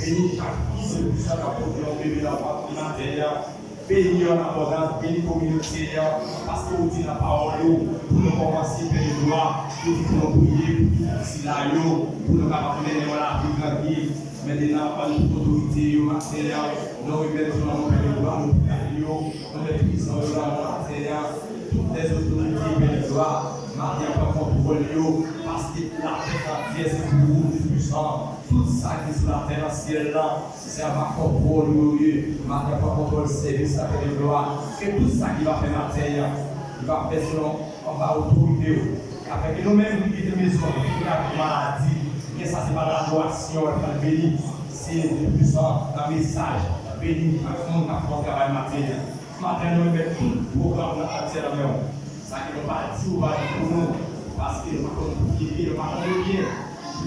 bénis chaque fils de puissant apôtre, bénis la patrie matérielle, bénis en abondance, bénis la communauté, parce que vous dites la parole, pour nous commencer, Père de gloire, pour nous prier, pour tout ici là, pour nous capables de mener la vie grandie, maintenant, par notre autorité matérielle, nous remettons dans Père de gloire, nous mettons dans la matérielle, toutes les autorités, Père de gloire, Marie a pas contrôle, parce que la terre entière, c'est pour vous, les puissants. Tout ça qui est sur la terre, dans le ciel là, c'est à ma contrôle, Marie a pas contrôle, service, ça fait des gloires. Et tout ça qui va faire la terre, il va faire selon, on va autorité. Avec nous-mêmes, qui est maison, qui a une maladie, et ça, c'est pas l'adoration, la béni, c'est le puissant, un message, béni, à fond, à fond, travail matériel. Ce matin, nous mettons tout le programme dans la terre, ça qui ne va pas dire pour nous, parce que nous ne pouvons pas bien.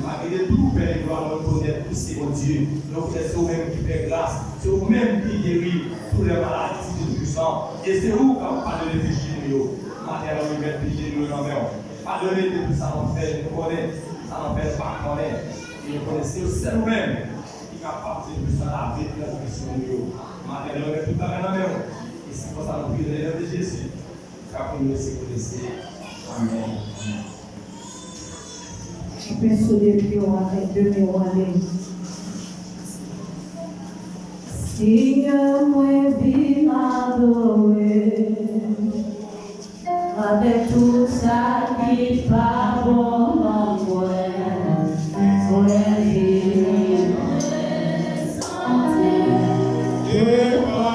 Malgré tout, Père et gloire, nous connaissons tous ces Dieu. Nous c'est vous-même qui fait grâce, c'est vous-même qui guérit toutes les maladies du puissant. Et c'est vous qui pardonnez les péchés de nous. Maintenant, nous mettons les péchés de nous dans l'air. Pardonnez de tout ça, nous fait, nous connaissons, ça nous fait pas connaître. Et nous connaissons, c'est nous-mêmes qui sommes capables de tout ça, la vie de la péché de nous. Maintenant, nous mettons tout ça dans l'air. Et c'est pour ça que nous prions le nom de Jésus. Car vous nous laissez. Amen. Je peux sauver le pion avec deux mémoires. Seigneur, moi, vive adoré, avec tout ça qui va bon en moi, soyez vive, santé, et priez pour moi.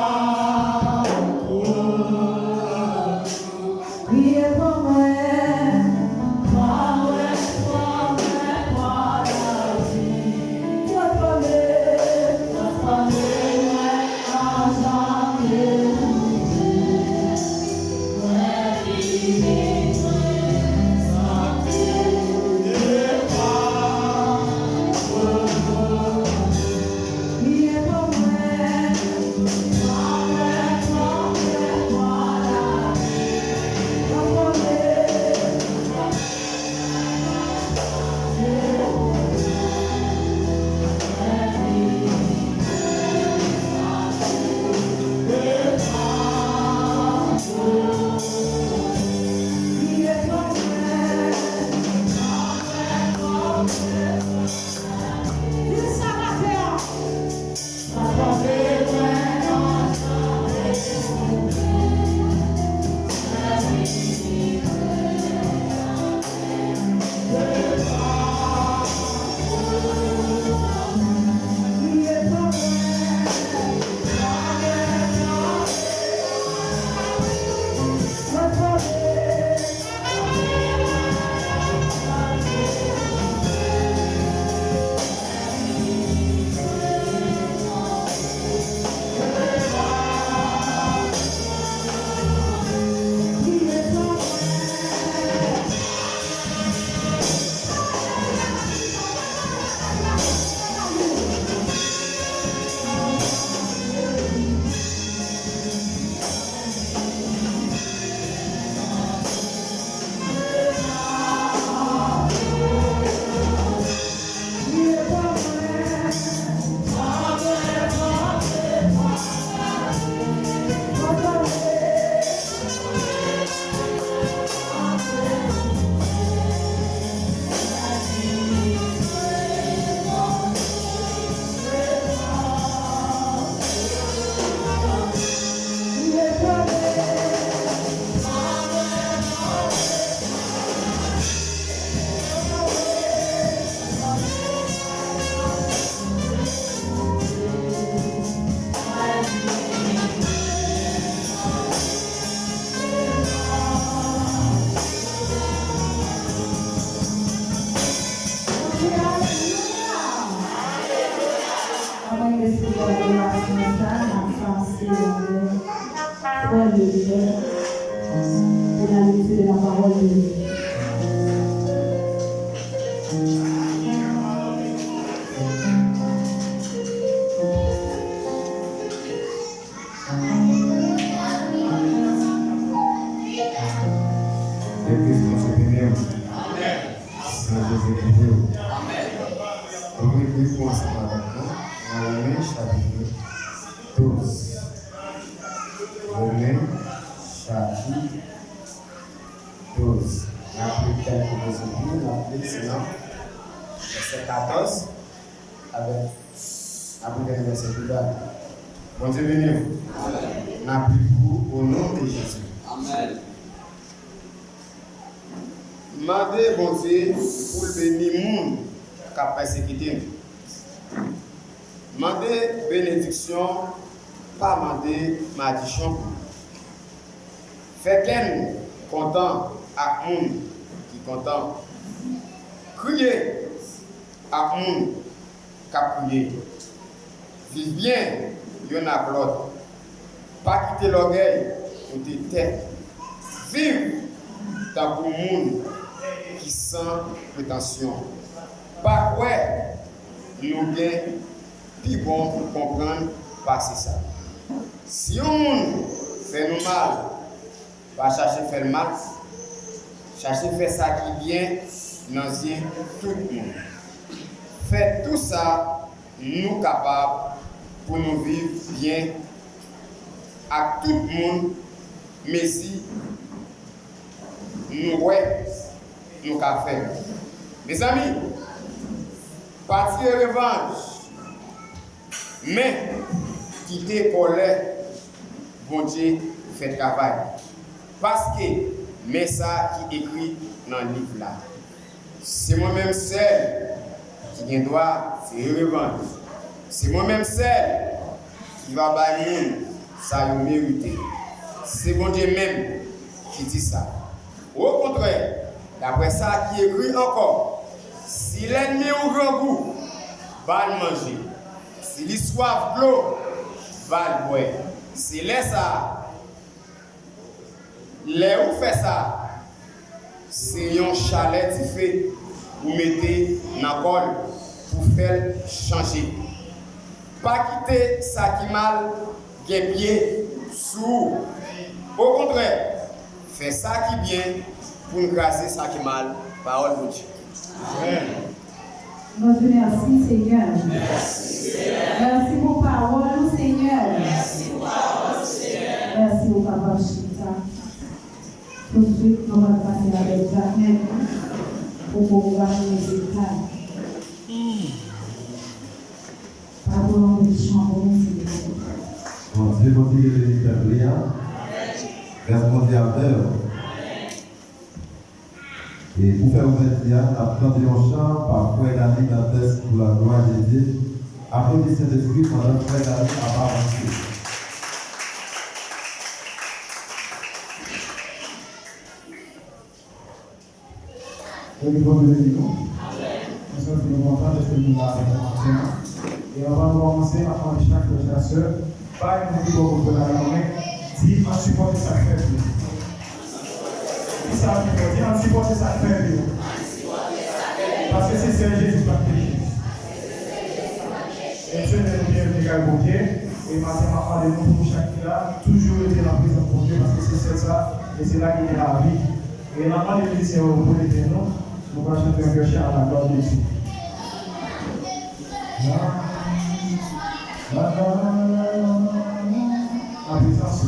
Pour la lecture de la parole de Dieu. chapitre 12. Romains chapitre 12. On a pris quelques versets, on a pris sinon verset 14 avec après le verset plus bas. Bon Dieu béni. On a pris pour au nom de Jésus. Amen. Mandez bon Dieu pour bénir le monde qui a persécuté. Mandez bénédiction, pas mandez malédiction. Fait qu'elle content à monde qui content. Criez à monde qui a crié. Vive bien, y'en a l'autre. Pas quitter l'orgueil ou des têtes. Vive dans le monde qui sans prétention. Pas quoi nous gagnons, puis bon pour comprendre, passer ça. Si un monde fait nous mal, va chercher faire le mal, chercher faire ça qui bien, dans tout le monde. Faites tout ça, nous capables pour nous vivre bien à tout le monde, mais si nous nous qu'à faire. Mes amis, partir revanche, mais quitter colère, bon Dieu fait travail. Parce que, mais ça qui écrit dans le livre là, c'est moi-même seul qui a droit, c'est revanche. C'est moi-même seul qui va bannir ça nous mérité. C'est bon Dieu même qui dit ça. Au contraire, d'après ça qui écrit encore, si l'ennemi au grand goût, va le manger. Si il soif de l'eau, va le boire. Si laisse ça, les où fait ça, c'est un chalet qui fait, vous mettez dans le col pour faire changer. Pas quitter ça qui mal, qui pied sous. Au contraire, fais ça qui bien pour nous grâcer ça qui mal. Parole de Dieu. Amen. Nous te merci, Seigneur. Merci pour parole, Seigneur. Merci pour Papa Chita. Tout de suite, nous allons passer avec Jacques pour pouvoir nous éclairer. Pardon, nous chantons, Seigneur. Bon Dieu, continue de l'établir. Responsable. Et pour faire ouvrir le apprendre un chant par Frère Dani dans le test pour la gloire de Dieu. Applaudissez Saint-Esprit pendant que Frère Dani a avancé. Et nous sommes nous sommes contents de ce que nous avons. Et avant de commencer, avant de chaque frère et sœur, pas une petite chose pour la main, dit en support de sa fête. Qui ça veut dire en support de sa fête? Parce que c'est Seigneur Jésus qui a péché. Et Dieu nous bien égal pour Dieu. Et ma sœur m'a parlé de nous pour chaque là, toujours été la présence pour Dieu parce que c'est ça, et c'est là qu'il est la vie. Et la parole de Dieu, pour les nous, nous allons chanter un cœur à la gloire de Dieu. La puissance.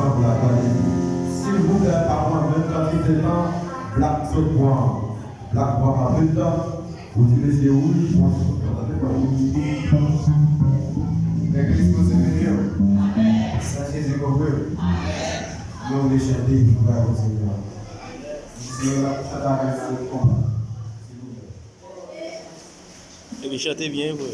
chant pour la qualité. S'il vous plaît, par moi-même, quand il est temps, black saute point. Black point par deux temps. Vous tirez les rouges, vous entendez pas. L'église vous est venue. Ça, Jésus compris. Nous, les chanter, nous allons continuer. C'est la prochaine année, c'est le combat. Et puis chantez bien, vous.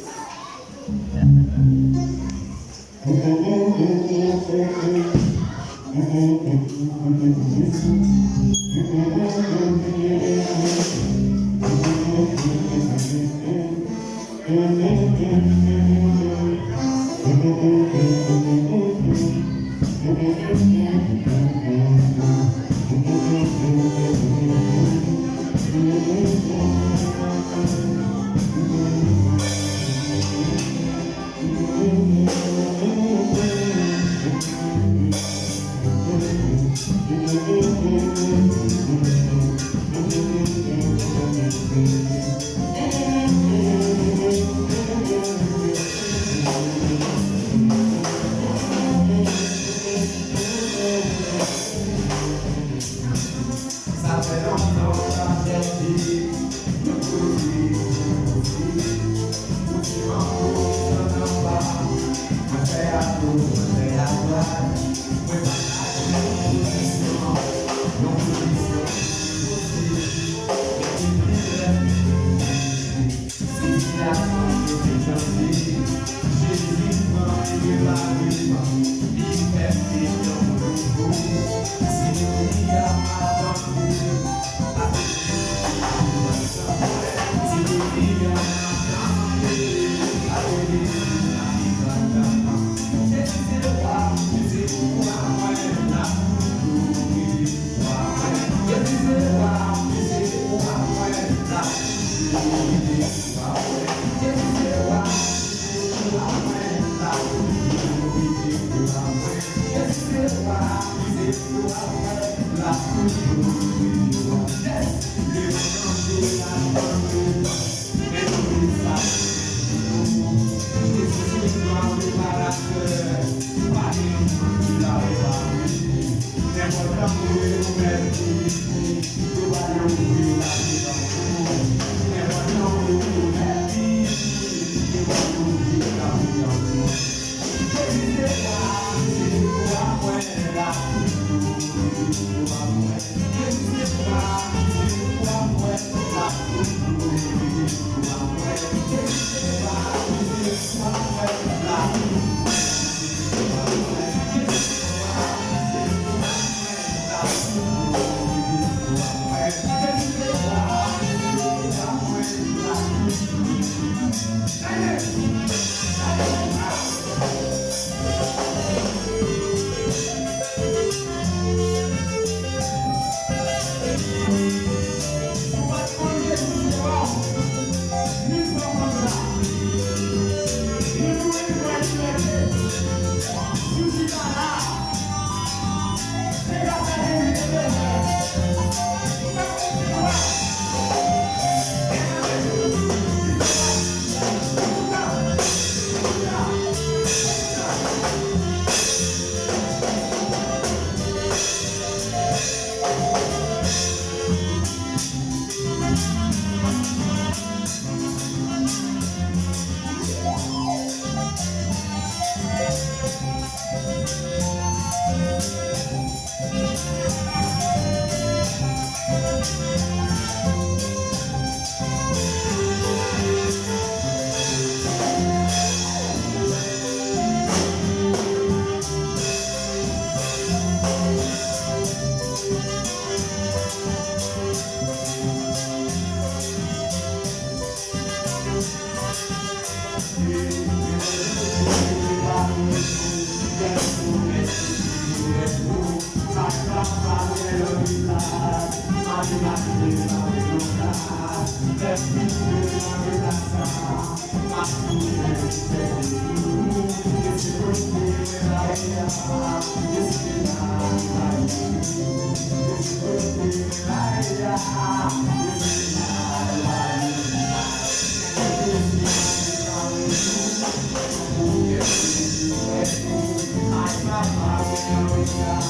Bye.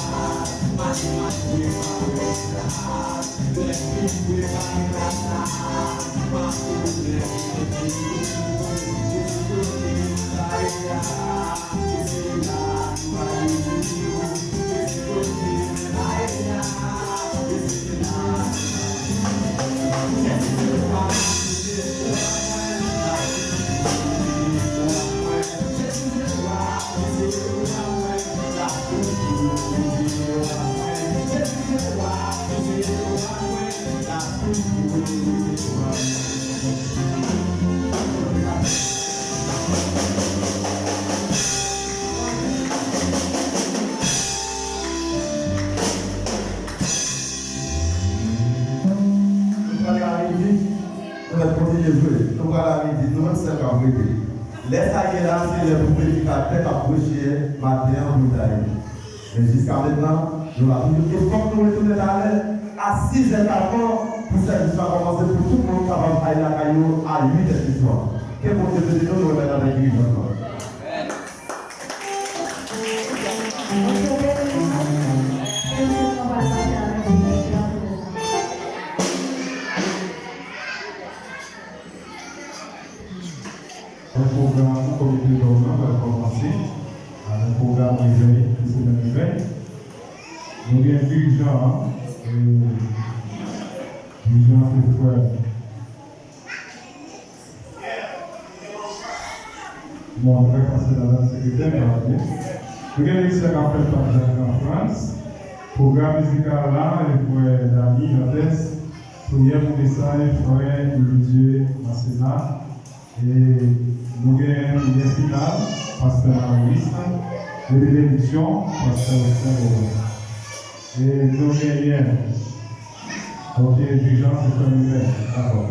Laisse aller là, c'est le prédicateur qui approché matin en bouteille. Mais jusqu'à maintenant, nous avons toujours. Et comme nous retournons à 6 h avant, pour cette histoire commencer, pour tout le monde qui va aller à la caillou à 8 h du soir. Quel bon Dieu de Dieu nous remet dans l'église encore. Le programme comité d'ornement va commencer avec le programme réveil, qui c'est le réveil. Nous avons dirigeant, c'est frère. Bon, on va passer dans la secrétaire. Nous avons l'excellent en fait par Jacques en France. Programme musical là, et pour l'ami Nantes, prière pour message, frère Olivier Masséna. Et nous avons une finale, pasteur Maurice, de bénédiction, pasteur Oscar. Et nous avons donc les dirigeants, c'est comme lui-même, d'accord.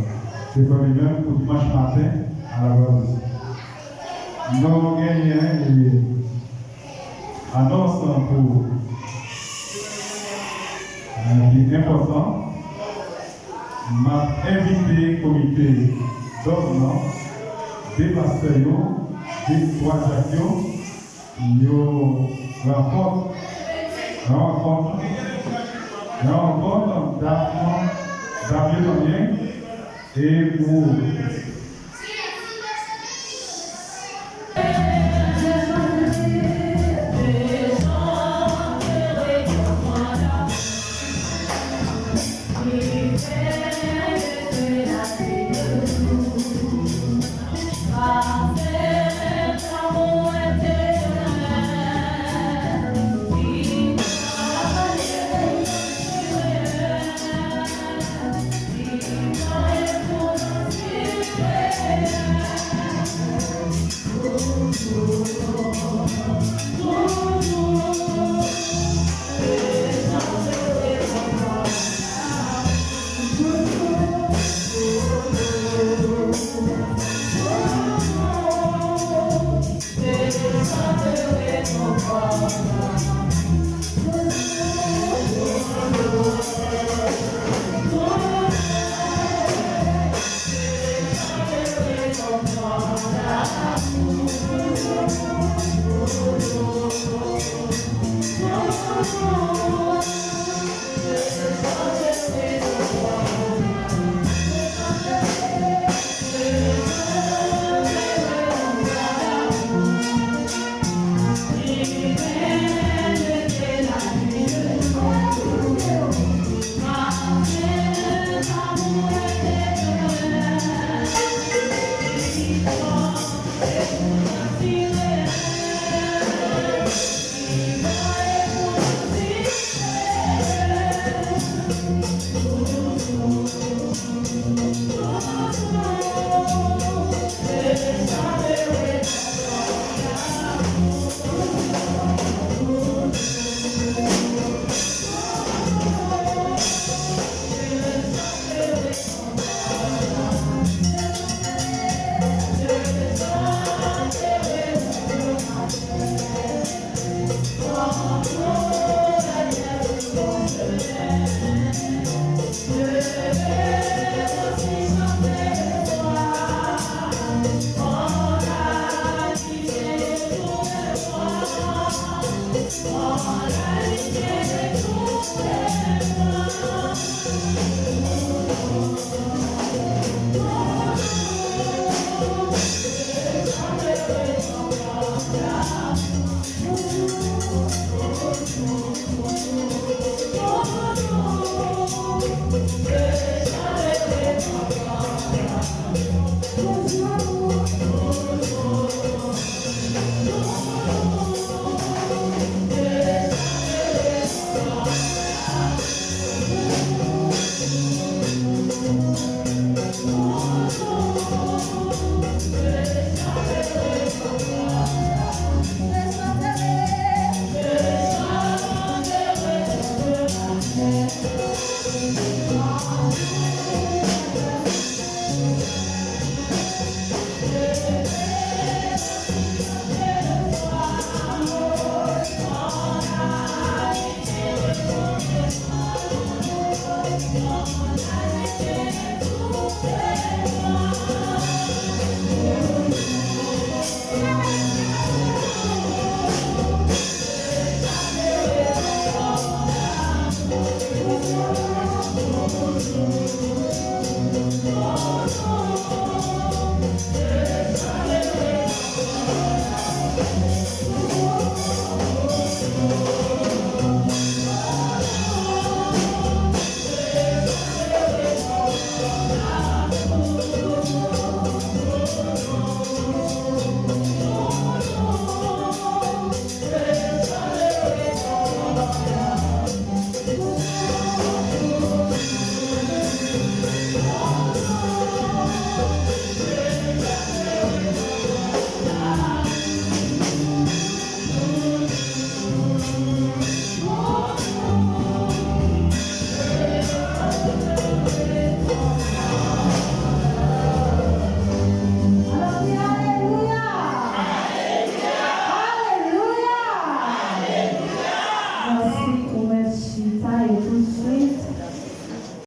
C'est comme lui-même pour dimanche matin à la base. Nous avons gagné une annonce pour qui est important. M'a invité le comité d'ordonnance des pasteurs, des trois actions, nous rencontrons d'Avril et pour Oh,